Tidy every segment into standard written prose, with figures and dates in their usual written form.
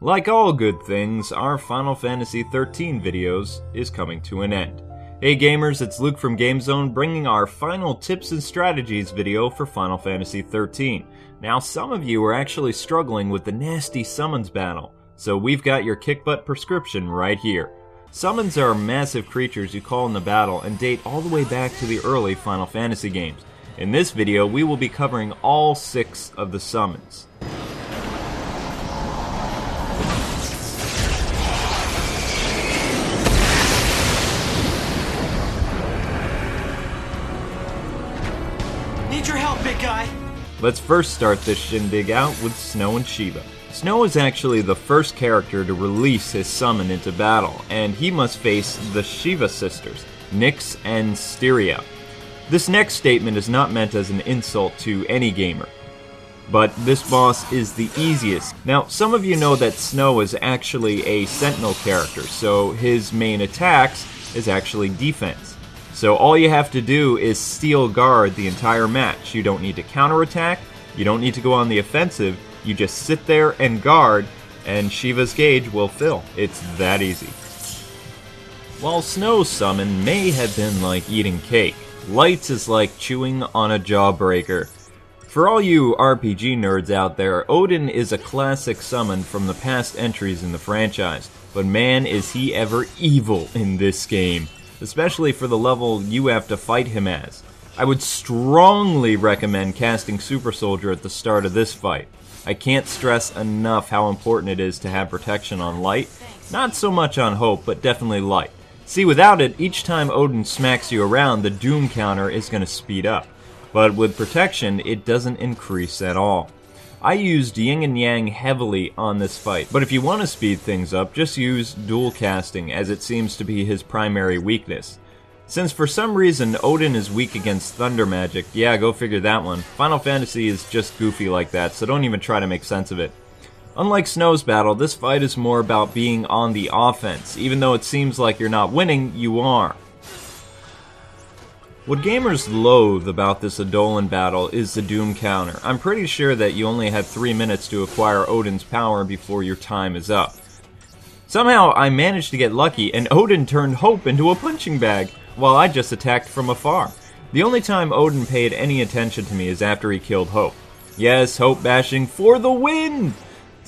Like all good things, our Final Fantasy XIII videos is coming to an end. Hey gamers, it's Luke from GameZone bringing our final tips and strategies video for Final Fantasy XIII. Now some of you are actually struggling with the nasty summons battle, so we've got your kick-butt prescription right here. Summons are massive creatures you call in the battle and date all the way back to the early Final Fantasy games. In this video, we will be covering all 6 of the summons. Need your help, big guy! Let's first start this shindig out with Snow and Shiva. Snow is actually the first character to release his summon into battle, and he must face the Shiva sisters, Nyx and Styria. This next statement is not meant as an insult to any gamer, but this boss is the easiest. Now, some of you know that Snow is actually a Sentinel character, so his main attacks is actually defense. So all you have to do is steal guard the entire match. You don't need to counterattack, you don't need to go on the offensive, you just sit there and guard, and Shiva's gauge will fill. It's that easy. While Snow's summon may have been like eating cake, Light's is like chewing on a jawbreaker. For all you RPG nerds out there, Odin is a classic summon from the past entries in the franchise, but man is he ever evil in this game. Especially for the level you have to fight him as. I would strongly recommend casting Super Soldier at the start of this fight. I can't stress enough how important it is to have protection on Light. Not so much on Hope, but definitely Light. See, without it, each time Odin smacks you around, the Doom counter is going to speed up. But with protection, it doesn't increase at all. I used Yin and Yang heavily on this fight, but if you want to speed things up, just use dual casting, as it seems to be his primary weakness. Since for some reason Odin is weak against thunder magic, yeah, go figure that one. Final Fantasy is just goofy like that, so don't even try to make sense of it. Unlike Snow's battle, this fight is more about being on the offense. Even though it seems like you're not winning, you are. What gamers loathe about this Eidolon battle is the Doom counter. I'm pretty sure that you only had 3 minutes to acquire Odin's power before your time is up. Somehow I managed to get lucky and Odin turned Hope into a punching bag, while I just attacked from afar. The only time Odin paid any attention to me is after he killed Hope. Yes, Hope bashing for the win!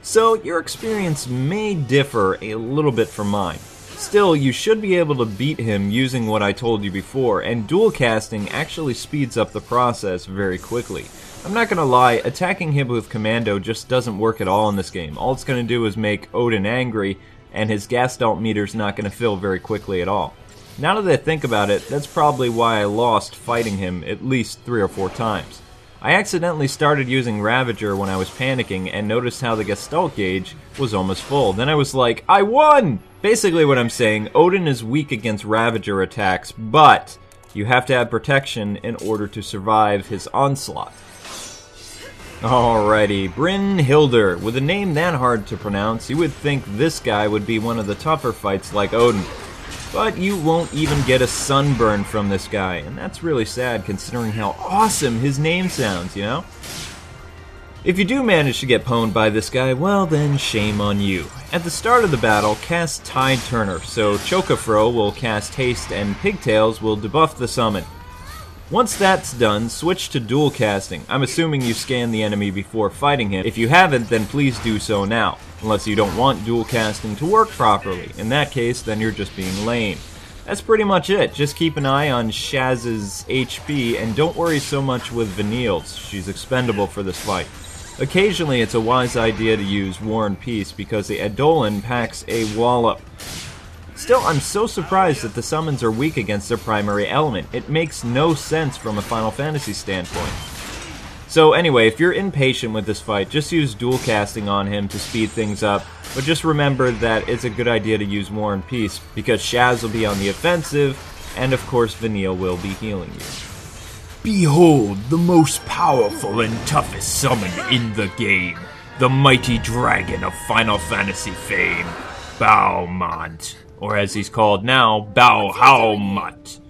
So your experience may differ a little bit from mine. Still, you should be able to beat him using what I told you before, and dual casting actually speeds up the process very quickly. I'm not gonna lie, attacking him with Commando just doesn't work at all in this game. All it's gonna do is make Odin angry, and his Gastalt meter's not gonna fill very quickly at all. Now that I think about it, that's probably why I lost fighting him at least 3 or 4 times. I accidentally started using Ravager when I was panicking and noticed how the Gestalt gauge was almost full. Then I was like, I won! Basically what I'm saying, Odin is weak against Ravager attacks, but you have to have protection in order to survive his onslaught. Alrighty, Brynhilda. With a name that hard to pronounce, you would think this guy would be one of the tougher fights like Odin. But you won't even get a sunburn from this guy, and that's really sad considering how awesome his name sounds, you know? If you do manage to get pwned by this guy, well then shame on you. At the start of the battle, cast Tide Turner, so Chokafro will cast Haste and Pigtails will debuff the summon. Once that's done, switch to dual casting. I'm assuming you scan the enemy before fighting him. If you haven't, then please do so now. Unless you don't want dual casting to work properly. In that case, then you're just being lame. That's pretty much it. Just keep an eye on Shaz's HP and don't worry so much with Vanille's. She's expendable for this fight. Occasionally, it's a wise idea to use War and Peace because the Eidolon packs a wallop. Still, I'm so surprised that the summons are weak against their primary element. It makes no sense from a Final Fantasy standpoint. So anyway, if you're impatient with this fight, just use dual casting on him to speed things up, but just remember that it's a good idea to use War and Peace, because Shaz will be on the offensive, and of course Vanille will be healing you. Behold the most powerful and toughest summon in the game, the mighty dragon of Final Fantasy fame, Bahamut. Or as he's called now, Bahamut.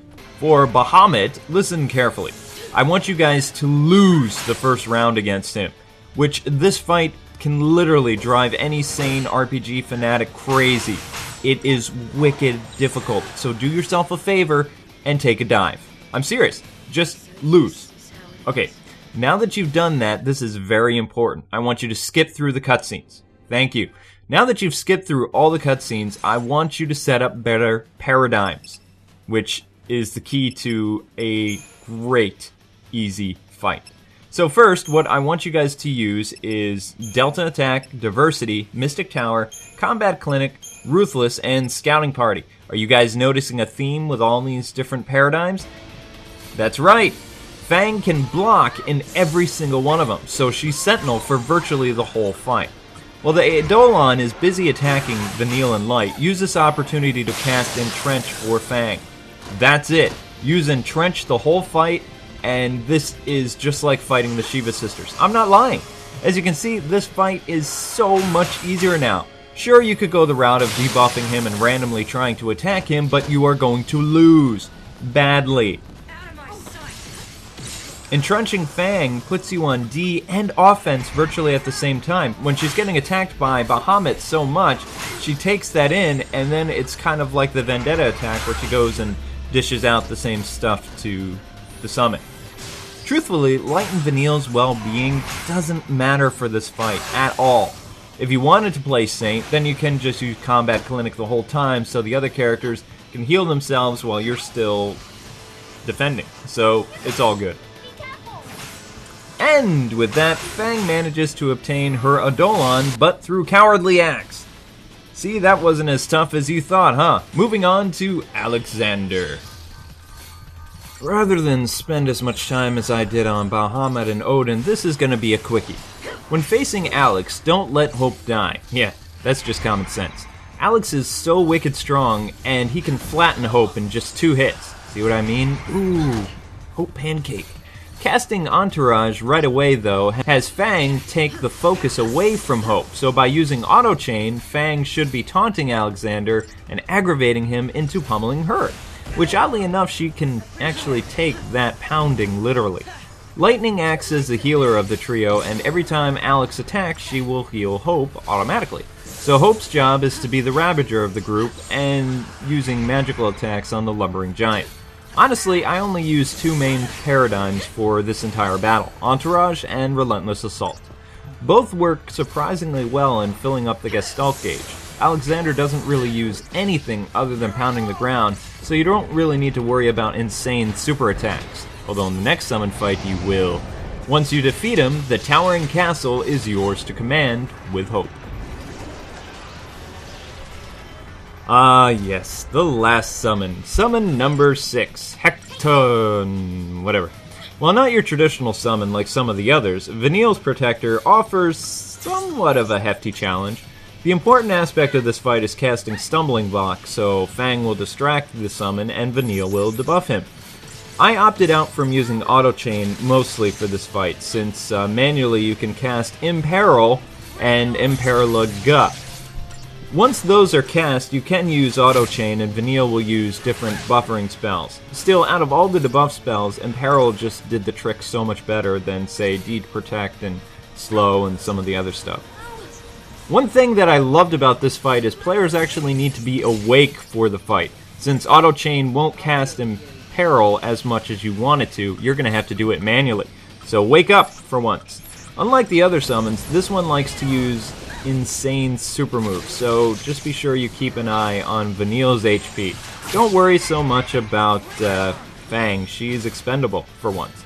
For Bahamut, listen carefully. I want you guys to lose the first round against him, which this fight can literally drive any sane RPG fanatic crazy. It is wicked difficult, so do yourself a favor and take a dive. I'm serious, just lose. Okay, now that you've done that, this is very important. I want you to skip through the cutscenes. Thank you. Now that you've skipped through all the cutscenes, I want you to set up better paradigms, which is the key to a great, easy fight. So first, what I want you guys to use is Delta Attack, Diversity, Mystic Tower, Combat Clinic, Ruthless, and Scouting Party. Are you guys noticing a theme with all these different paradigms? That's right! Fang can block in every single one of them, so she's Sentinel for virtually the whole fight. While the Eidolon is busy attacking Vanille and Light, use this opportunity to cast Entrench for Fang. That's it. Use Entrench the whole fight, and this is just like fighting the Shiva sisters. I'm not lying. As you can see, this fight is so much easier now. Sure, you could go the route of debuffing him and randomly trying to attack him, but you are going to lose. Badly. Entrenching Fang puts you on D and offense virtually at the same time. When she's getting attacked by Bahamut so much, she takes that in, and then it's kind of like the Vendetta attack where she goes and dishes out the same stuff to the summon. Truthfully, Light and Vanille's well-being doesn't matter for this fight at all. If you wanted to play Saint, then you can just use Combat Clinic the whole time so the other characters can heal themselves while you're still defending. So, it's all good. And with that, Fang manages to obtain her Eidolon, but through cowardly acts. See, that wasn't as tough as you thought, huh? Moving on to Alexander. Rather than spend as much time as I did on Bahamut and Odin, this is gonna be a quickie. When facing Alex, don't let Hope die. Yeah, that's just common sense. Alex is so wicked strong, and he can flatten Hope in just 2 hits. See what I mean? Ooh, Hope Pancake. Casting Entourage right away, though, has Fang take the focus away from Hope, so by using Auto Chain, Fang should be taunting Alexander and aggravating him into pummeling her, which oddly enough she can actually take that pounding literally. Lightning acts as the healer of the trio, and every time Alex attacks, she will heal Hope automatically. So Hope's job is to be the Ravager of the group and using magical attacks on the lumbering giant. Honestly, I only use 2 main paradigms for this entire battle, Entourage and Relentless Assault. Both work surprisingly well in filling up the Gestalt gauge. Alexander doesn't really use anything other than pounding the ground, so you don't really need to worry about insane super attacks, although in the next summon fight you will. Once you defeat him, the towering castle is yours to command with Hope. Ah yes, the last summon. Summon number 6, Hecton, whatever. While not your traditional summon like some of the others, Vanille's Protector offers somewhat of a hefty challenge. The important aspect of this fight is casting Stumbling Block, so Fang will distract the summon and Vanille will debuff him. I opted out from using Auto Chain mostly for this fight, since manually you can cast Imperil and Imperil-Ga. Once those are cast, you can use Auto Chain and Vanille will use different buffering spells. Still, out of all the debuff spells, Imperil just did the trick so much better than, say, Deed Protect and Slow and some of the other stuff. One thing that I loved about this fight is players actually need to be awake for the fight. Since Auto Chain won't cast Imperil as much as you want it to, you're going to have to do it manually. So wake up for once. Unlike the other summons, this one likes to use insane super moves, so just be sure you keep an eye on Vanille's HP. Don't worry so much about Fang, she's expendable for once.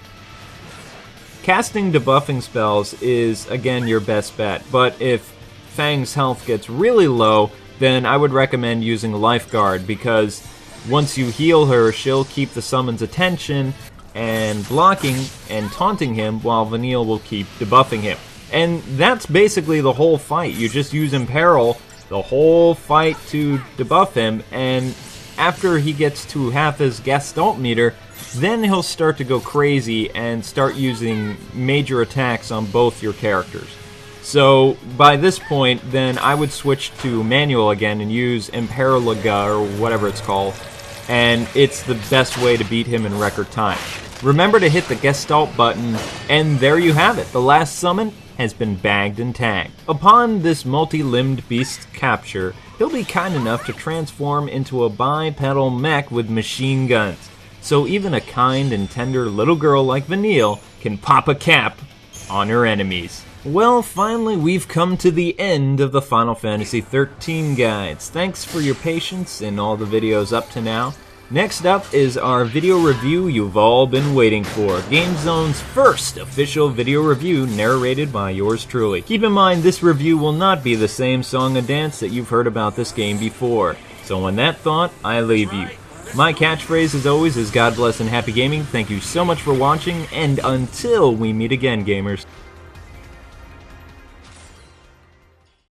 Casting debuffing spells is again your best bet, but if Fang's health gets really low, then I would recommend using Lifeguard, because once you heal her, she'll keep the summon's attention and blocking and taunting him, while Vanille will keep debuffing him. And that's basically the whole fight. You just use Imperil the whole fight to debuff him, and after he gets to half his Gestalt meter, then he'll start to go crazy and start using major attacks on both your characters. So by this point, then I would switch to manual again and use Imperil-Ga or whatever it's called, and it's the best way to beat him in record time. Remember to hit the Gestalt button, and there you have it, the last summon, has been bagged and tagged. Upon this multi-limbed beast's capture, he'll be kind enough to transform into a bipedal mech with machine guns. So even a kind and tender little girl like Vanille can pop a cap on her enemies. Well, finally we've come to the end of the Final Fantasy XIII guides. Thanks for your patience in all the videos up to now. Next up is our video review you've all been waiting for. GameZone's first official video review narrated by yours truly. Keep in mind this review will not be the same song and dance that you've heard about this game before. So on that thought, I leave you. My catchphrase as always is God bless and happy gaming. Thank you so much for watching, and until we meet again, gamers.